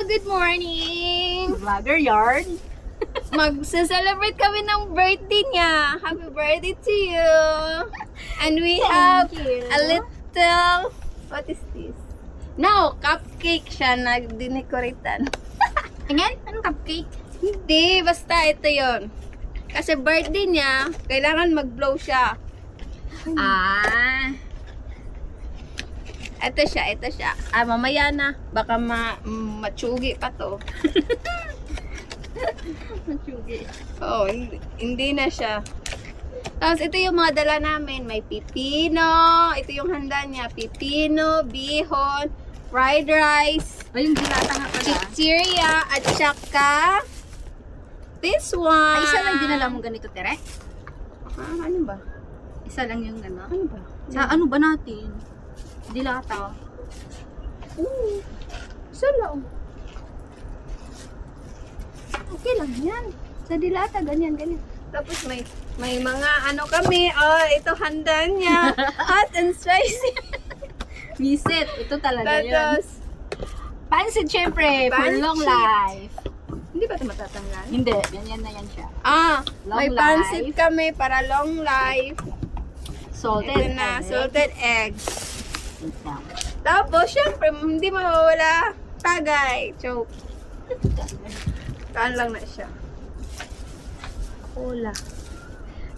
good morning! Vlogger yard. Magsa-celebrate kami ng birthday niya. Happy birthday to you! And we have a little... What is this? No, cupcake siya na dinekoratean. Tingnan, anong cupcake? Hindi, basta ito yon. Kasi birthday niya, kailangan mag-blow siya. Ah. Ito siya. Ah, mamaya na. Baka matsugi pa to. Matsugi. Oh, hindi na siya. Tapos ito yung mga dala namin. May pipino. Ito yung handa niya. Pipino, bihon, fried rice, Ay, yung dilata nga pala. chichirya, at saka this one. Ay, isa lang dinala mo ganito, Tere? Ah, ano ba? Isa lang yung ano. Ano ba? Sa ano ba natin? Dilata. Isa lang. Okay lang yan. Sa dilata, ganyan. Tapos may mga ano kami. Oh, ito handa niya. Hot and spicy. Visit. Ito talaga yun. Tapos, Pansit, syempre. For Pansit. long life. hindi ba ito matatanggal? Hindi. Ganyan na yan siya. Ah, Long may life. pansit kami para long life. Salted. Ito na, egg. salted eggs. Wait lang. Tapos, syempre, hindi mawawala tagay. Choke. Taan lang na siya. Cola.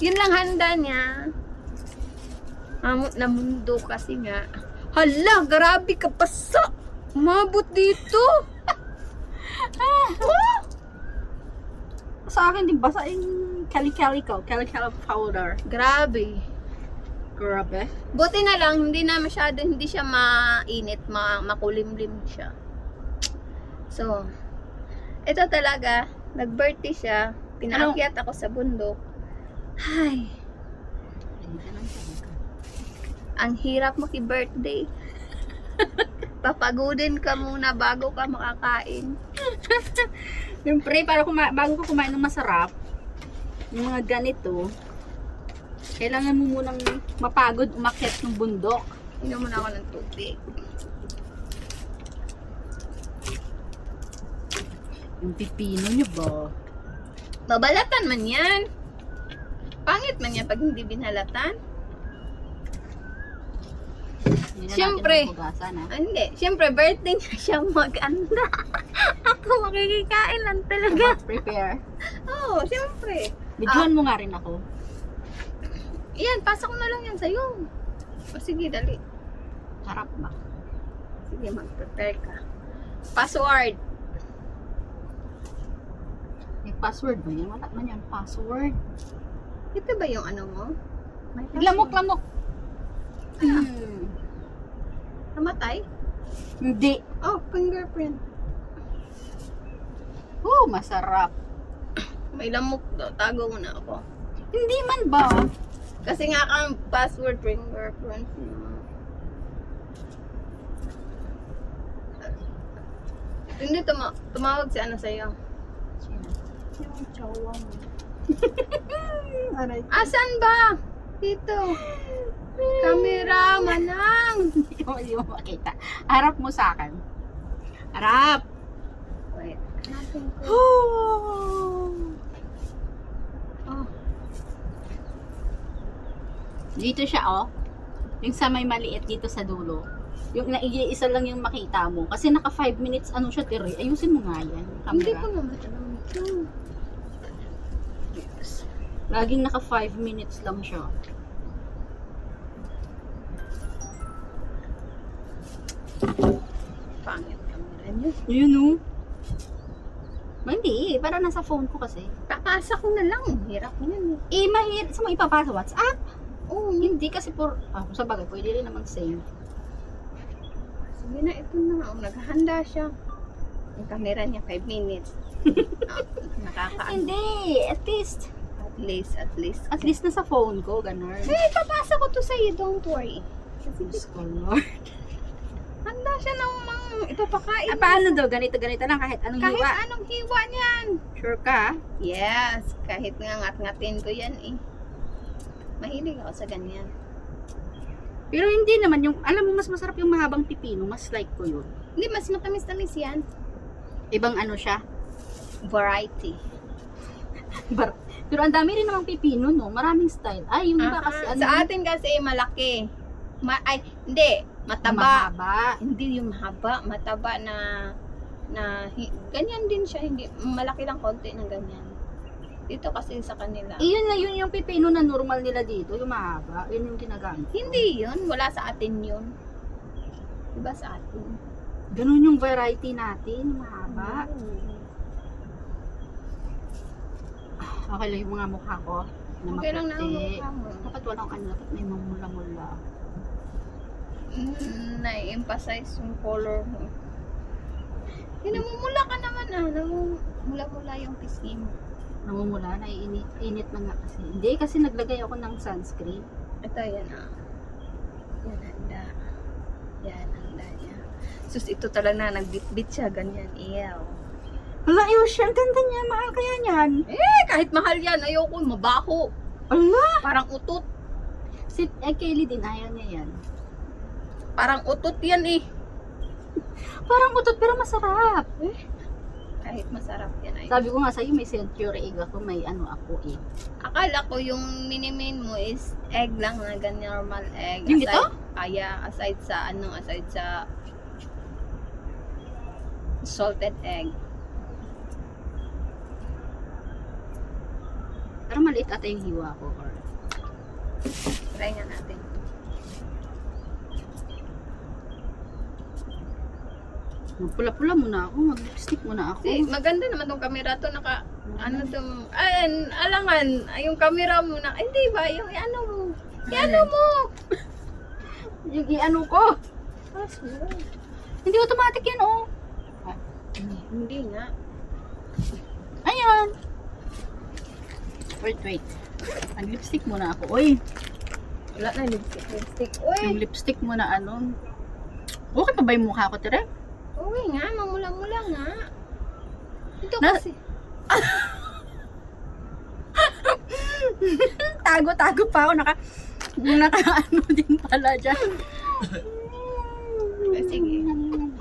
Yun lang handa niya. Amot na mundo kasi nga. Hala, grabe ka pa sa. Umabot dito. Sa akin, di ba? Sa yung Cali powder. Grabe. Grabe. Buti na lang, hindi na masyado, hindi siya mainit, makulimlim siya. So, ito talaga, nag-birthday siya, pinaakyat ako sa bundok. Ay, ang hirap maki-birthday. Papagodin ka muna bago ka makakain. Siyempre, bago ko kumain ng masarap, yung mga ganito, kailangan mo munang mapagod umakyat ng bundok. Inom muna ako ng tubig. Yung pipino nyo ba? Babalatan man yan. Pangit man yan pag hindi binalatan. Hindi na Siyempre. natin mapugasan, ha? Ah, hindi. Siyempre, birthday niya siyang mag-anda. Ako makikikain lang talaga. Prepare. Oo, oh, siyempre. Videoan mo nga rin ako. Iyan, pasok na lang yan sa'yo. O sige, dali. Harap ba? Sige, mag-prepare ka. Password. May password ba yan? Wala man yan. Password. Ito ba yung ano mo? May password. Lamok. Namatay? Hindi. Oh, fingerprint. Masarap. May lamok daw. Tago mo na ako. Hindi man ba? Kasi nga kang password fingerprint. Hindi tumawag si ano sa'yo. Yung chowa mo. Aray. Asan ba? Dito. Camera, manang. Hindi mo makita. Harap mo sa akin. Harap! Wait. Natin ko. Oh. Dito siya, oh. Yung sa may maliit dito sa dulo. Yung naiisa lang yung makita mo. Kasi naka 5 minutes, ano siya, Tiri. Ayusin mo nga yan. Hindi ko Camera. naman alam ito. Yes. Laging naka 5 minutes lang siya. Pangit camera niyo. Yun, oh. Hindi, para nasa phone ko kasi. Papasa ko na lang. Hirap niyan. Mahirap. Sa mo ipapasa WhatsApp? Oo. Hindi kasi sa bagay, pwede rin naman same. Sige na, ito na. Oh, naghahanda siya. Yung camera niya, 5 minutes. Nakakaano. Hindi, at least. At least. At least nasa phone ko, ganun. Eh, papasa ko to sa'yo. Don't worry. Diyos ko, Lord. Handa siya ng mga ipapakain. Paano daw? Ganito lang kahit anong Kahit hiwa. anong hiwa niyan. Sure ka? Yes. Kahit nga ngat-ngatin ko yan eh. Mahilig ako sa ganyan. Pero hindi naman yung, alam mo, mas masarap yung mahabang pipino. Mas like ko yun. Hindi, mas matamis-tamis yan. Ibang ano siya. Variety. Pero ang dami rin namang pipino, no? Maraming style. Ay, yung iba kasi ano. Sa atin kasi malaki. Hindi. Mataba. Mahaba. Hindi yung mahaba. Mataba na ganyan din siya. Hindi, malaki lang konti na ganyan. Dito kasi sa kanila. Iyon na yun yung pipino na normal nila dito, yung mahaba. Yun yung ginagamit. Hindi yun. Wala sa atin yun. Diba sa atin? Ganun yung variety natin, mahaba. Okay lang yung mga mukha ko. Na Okay lang na ang maputi. mukha mo. Dapat walang ano, dapat may mamula-mula. Na-emphasize yung color mo. Namumula ka naman Namumula-mula yung pisngi mo. Namumula, naiinit na nga kasi. Hindi, kasi naglagay ako ng sunscreen. Ito, yan Yan, handa. Yan, handa niya. Sus, ito talaga na, nagbitbit siya, ganyan. Ew. Hala, yun siya. Ang ganda niya. Mahal kaya niyan. Kahit mahal yan, ayoko, mabaho. Ala! Parang utot. Si Kaylee din, ayaw niya yan. Parang utot yan Parang utot pero masarap. Kahit masarap yan ay. Sabi ko nga sa'yo, may century egg ako, may ano ako eh. Akala ko yung minimain mo is egg lang na ganyan, normal egg. Yung ito? Aside sa salted egg. Pero maliit ata yung hiwa ko. Or... Try nga natin. Magpula-pula muna ako, mag-lipstick muna ako. Maganda naman tong camera to, alangan, yung camera mo na, hindi ba, yung ano mo. Yung i-ano ko. Hindi automatic yan, oh. Hindi nga. Ayan. Wait. Mag-lipstick muna ako. Uy, Wala na lipstick. Uy! yung lipstick muna ano. Okay pa ba yung mukha ko, Tere? Uy nga, mamula-mula nga. Ito Na- kasi. Tago-tago pa ako. Naka-ano din pala dyan. Sige.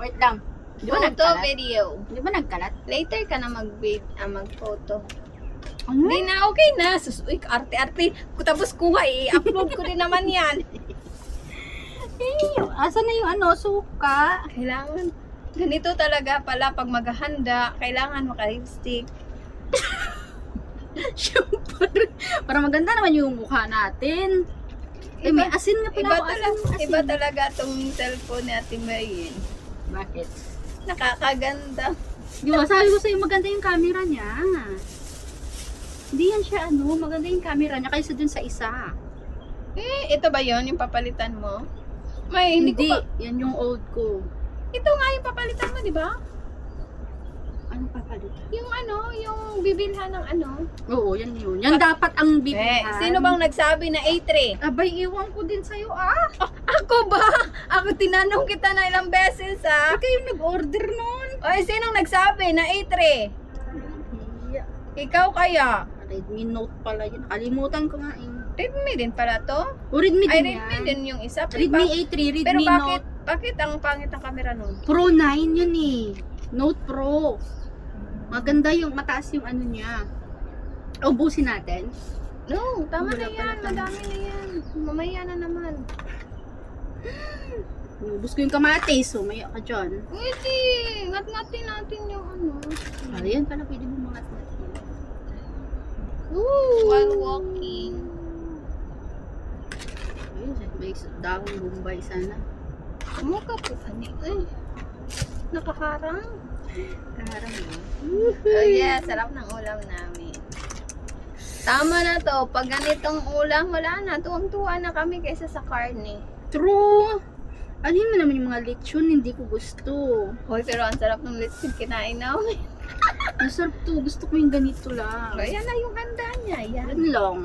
Wait lang. Di ba Photo nagkalat? video. Di ba nagkalat? Later ka na mag-photo. Ano? Hindi na, okay na. Uy, arte-arte. Tapos kuha, i-upload ko din naman yan. Asan na yung ano, suka? Kailangan. Ganito talaga pala pag maghahanda, kailangan maka-lipstick. Siyempre. Para maganda naman yung mukha natin. May asin nga pala ako. Iba talaga tong cellphone ni Ate Mayin. Bakit? Nakakaganda. Di ba, sabi ko sa'yo maganda yung camera niya. Hindi yan siya maganda yung camera niya kaysa dun sa isa. Ito ba yon yung papalitan mo? Hindi ko pa. Yan yung old ko. Ito nga yung papalitan mo, di ba? Ano papalitan? Yung bibilhan ng ano. Oo, yan yun. Yan dapat ang bibilhan. Sino bang nagsabi na A3? Abay, iwan ko din sa'yo, Ako ba? Ako tinanong kita na ilang beses, Ikaw yung nag-order nun. Oy, sinong nagsabi na A3? Ikaw kaya? Redmi Note pala yun. Nakalimutan ko nga Redmi din pala to? Redmi Ay, din Redmi yan. din yung isa. Redmi A3, Redmi Pero Note. bakit ang pangit ang camera nun? Pro 9 yun eh. Note Pro. Maganda yung, mataas yung ano niya. Ubusin natin. No, tama Wala na yan. pala tayo. Madami na yan. Mamaya na naman. Ubus ko yung kamatis. So, maya ka dyan. Pwede. Ngat-ngatin natin yung ano. Ayan pala, pwede mo mga natin. While walking. Ayun, may dahong Bombay sana. Mukha po kani. Nakaharang. Kaharang mo. Oh yeah, sarap ng ulam namin. Tama na to. Pag ganitong ulam, wala na. Tuwang-tuwa na kami kaysa sa karne. True! Ano mo naman yung mga lechon, hindi ko gusto. Hoy, pero ang sarap ng lechon kinain namin. Masarap to, gusto ko yung ganito lang. So, yan na yung handa niya. Yan. Yan lang.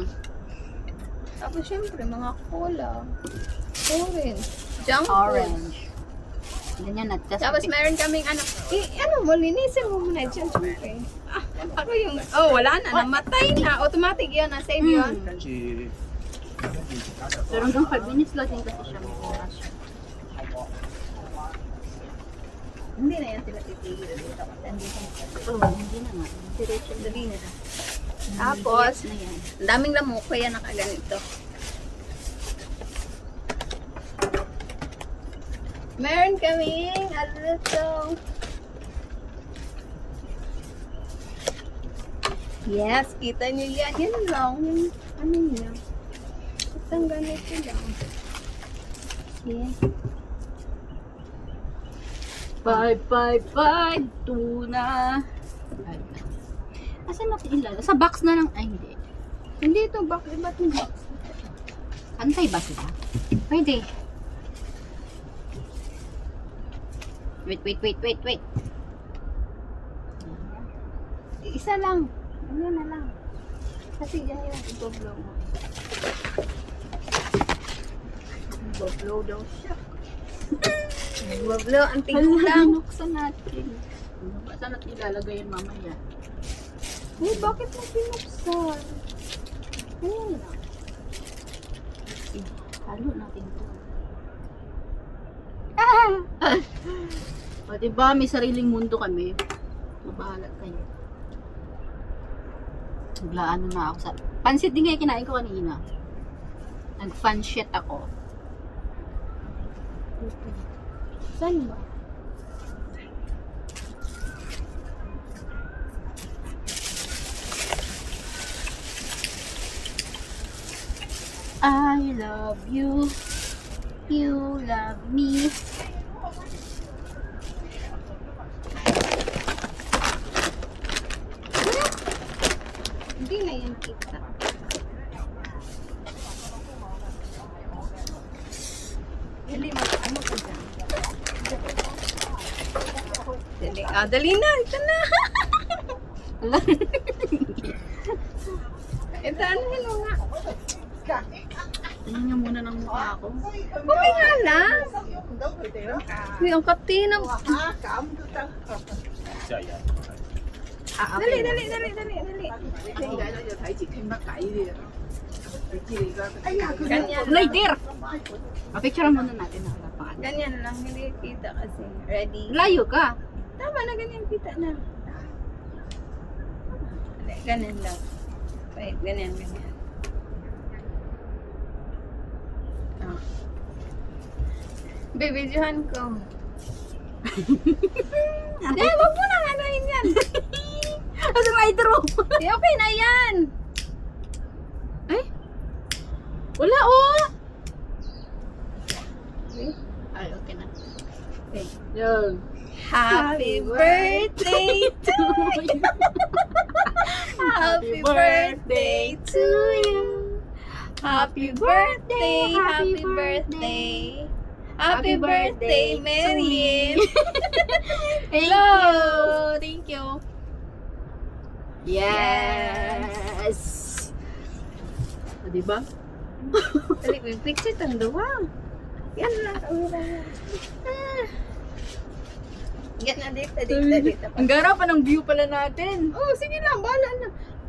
Tapos syempre, mga cola. Orange. Junk food. Orange. Ganyan na. Tapos meron kaming linisin mo muna dyan, syempre. Ako yung, wala na, namatay na. Automatic yun, na-save yun. Pero hanggang 5 minutes lang din kasi siya may oras. Hindi na yan sila titigil dito. Nandito na kasi. Oo, hindi na nga. Diretso dali na. Tapos, na yan. ang daming lamok kaya nakaganito. Meron kaming little... Yes, kita niyo yan. Yan lang. Yung ano niya. Itang ganito lang. Yeah. 5, 2 na. Asan natin ilala? Sa box na lang. Ay, hindi. Hindi ito box. Ba't yung box? Antay ba sila? Pwede. Wait. Isa lang. Ano na lang. Kasi yan yung i-blow mo. I-blow daw siya. I-blow. Ang tingin lang. Binuksan natin. Saan natin ilalagay yan mamaya? Uy, bakit mo pinuksan? Ayan lang. Halo natin ito. O diba, may sariling mundo kami. Mabahala kayo. Naglaan na ako sa... Pansit din nga kinain ko kanina. Nag-fanshit ako. Saan ba? I love you. You love me. Hindi na yan kita. Dali, ano ka dyan? Dali, dali na. Ito na. Ito, ano mo nga? Tingnan niyo muna ng mukha ko. Okay nga lang. Uy, ang kapti ng... Dali. Ganyan lang. Later! Picture muna natin na harapan. Ganyan lang, hindi kita kasi. Ready? Layo ka. Tama na, ganyan kita na. Ganyan lang. Wait, ganyan. Oh. Bibidyohan ko. Hindi, wag mo na gano'n yan. Kasi may draw. Di, okay na yan. Ay? Wala oh! Okay. Ay, okay na. Okay. Yun. Happy birthday to you. Happy birthday to you. Happy birthday, happy birthday. Happy birthday, Marilyn. Hello. Thank you. Yes! O, diba? Dali, may picture tang duwa. Yan lang. Yan na dito. Ang garapan ng view pala natin. Oh, sige lang, bahala na.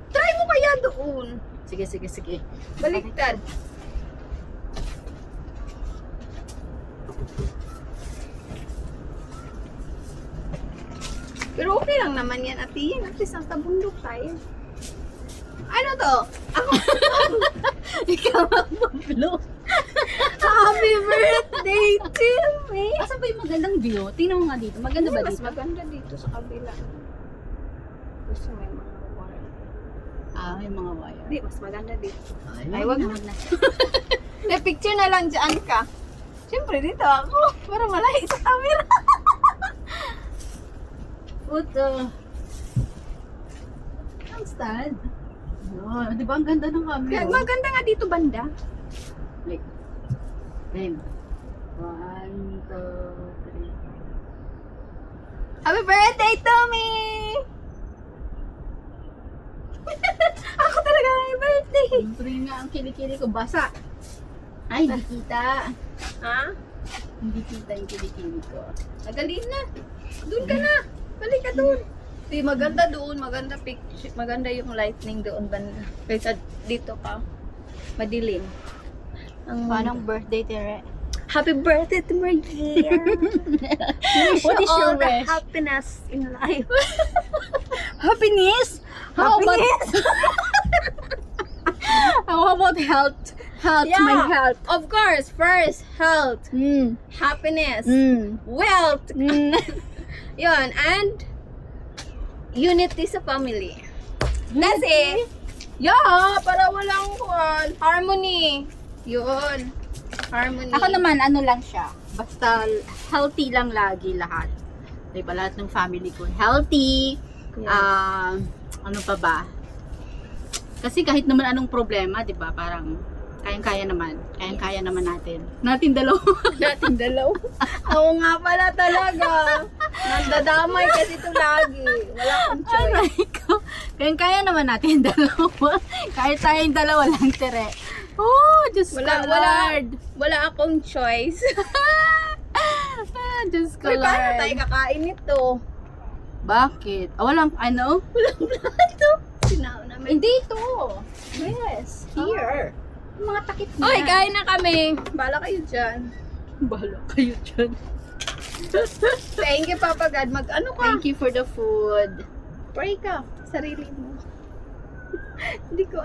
Try mo kaya doon. Sige. Baliktad. Pero okay lang naman yan, ate. Yan, at least ang tabundok tayo. Ano to? Ako. Ikaw ang mag-blow. Happy birthday to me. Asan ba yung magandang view? Tingnan mo nga dito. Maganda ba Mas dito? maganda dito sa kabila. Gusto may mga wire. Ah, may mga wire. Hindi, mas maganda dito. Ay, wag na. Na picture na lang dyan ka. Siyempre dito ako. Para malahi sa camera. Puto. Ang stand. Oh, di ba ang ganda ng camera? Kaya maganda nga dito banda. Wait. Game. 1, 2, 3. Happy birthday, Tommy! Ako talaga happy birthday. Siyempre nga ang kilikili ko basa. Ay, hindi kita. Ha? Hindi kita yung kilikili ko. Nagalin na. Doon ka na. Balik ka doon. Di, maganda doon. Maganda picture. Maganda yung lightning doon banda. Kaysa dito ka. Madilim. Ang Paano ang birthday, Tere? Happy birthday to Maria. Wish What you is your all the wish? happiness in life. Happiness? How about health? Health, Yeah. my health. Of course, first, health, happiness, wealth. Yun, and unity sa family. That's it. Yeah, para walang harmony. Yun. Harmony. Ako naman, ano lang siya. Basta healthy lang lagi lahat. Diba? Lahat ng family ko. Healthy. Yeah. Ano pa ba? Kasi kahit naman anong problema, diba? Parang kayang-kaya naman. Kayang-kaya naman natin. Natin dalawa. Natin dalaw. Oo nga pala talaga. Nandadamay kasi ito lagi. Wala akong choice. Aray ko. Kayang-kaya naman natin dalawa. Kahit tayong dalawa lang, tere. Oh, Diyos ko, Lord. Wala akong choice. Diyos ko, Uy, paano Lord. tayo kakain ito? Bakit? Walang, ano? Walang plato. Sinao namin. Hindi ito. Yes. Here. Yung mga takip na. Oy, kain na kami. Bala kayo dyan. Bahala kayo dyan. Thank you, Papa God. Mag-ano ka? Thank you for the food. Pray ka. Sarili mo. Hindi ko.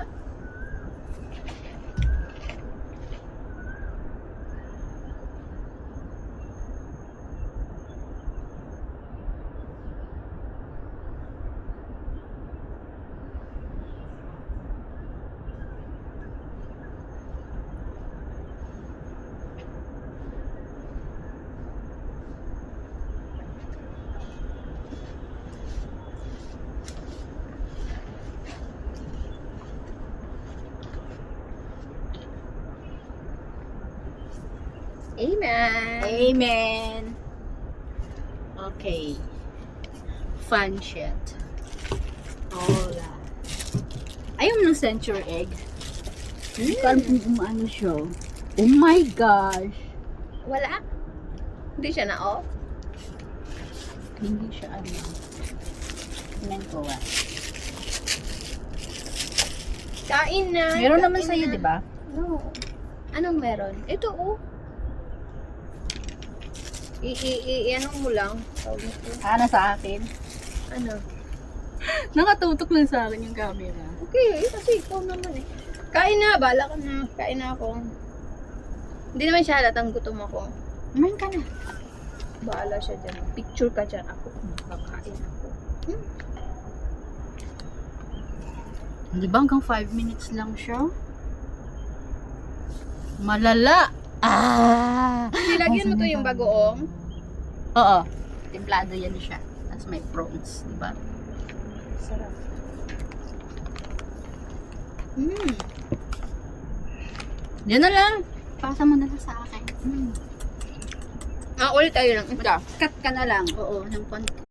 Amen. Amen. Okay. Fun shit. Hola. Ayaw mo ng century egg? Parang umaano siya. Oh my gosh. Wala. Hindi siya na-off. Hindi siya ano. Tingnan ko ba? Kain na. Meron Kain naman sa'yo, na. di ba? No. Anong meron? Ito, oh. Ano mo lang. Tawag nito. Nasa akin. Ano? Nakatutok lang sa akin yung camera. Okay, kasi ikaw naman eh. Kain na, bala ka na. Kain na ako. Hindi naman siya halatang gutom ako. Kumain ka na. Baala siya dyan. Picture ka dyan ako. Kakain ako. Di ba hanggang 5 minutes lang siya? Malala! Nilagyan mo to yung bagoong. Oo. Templado yan siya. Tapos may prawns, di ba? Sarap. Yan na lang. Pasa mo na lang sa akin. Ulit tayo lang. Cut ka na lang. Oo, ng konti.